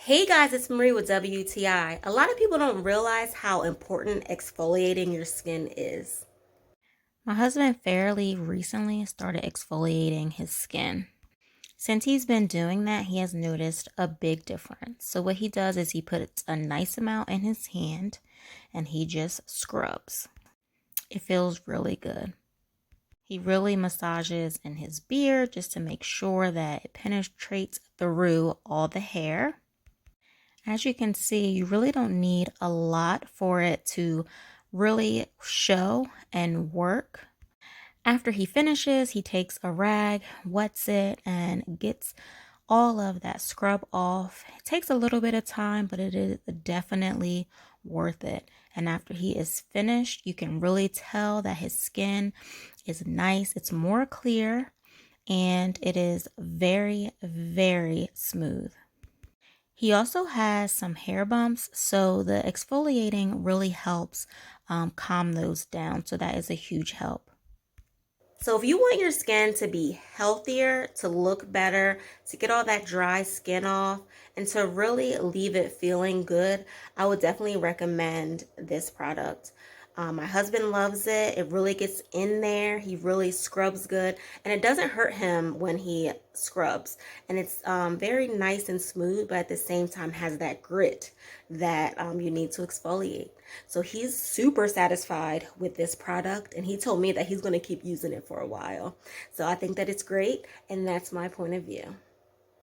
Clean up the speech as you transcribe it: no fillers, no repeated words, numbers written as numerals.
Hey guys, it's Marie with WTI. A lot of people don't realize how important exfoliating your skin is. My husband fairly recently started exfoliating his skin. Since he's been doing that, he has noticed a big difference. So, what he does is he puts a nice amount in his hand and he just scrubs. It feels really good. He really massages in his beard just to make sure that it penetrates through all the hair. As you can see, you really don't need a lot for it to really show and work. After he finishes, he takes a rag, wets it, and gets all of that scrub off. It takes a little bit of time, but it is definitely worth it. And after he is finished, you can really tell that his skin is nice. It's more clear and it is very, very smooth. He also has some hair bumps, so the exfoliating really helps calm those down. So that is a huge help. So if you want your skin to be healthier, to look better, to get all that dry skin off, and to really leave it feeling good, I would definitely recommend this product. My husband loves it. It really gets in there. He really scrubs good, and it doesn't hurt him when he scrubs. And it's very nice and smooth, but at the same time has that grit that you need to exfoliate. So he's super satisfied with this product, and he told me that he's going to keep using it for a while. So I think that it's great, and that's my point of view.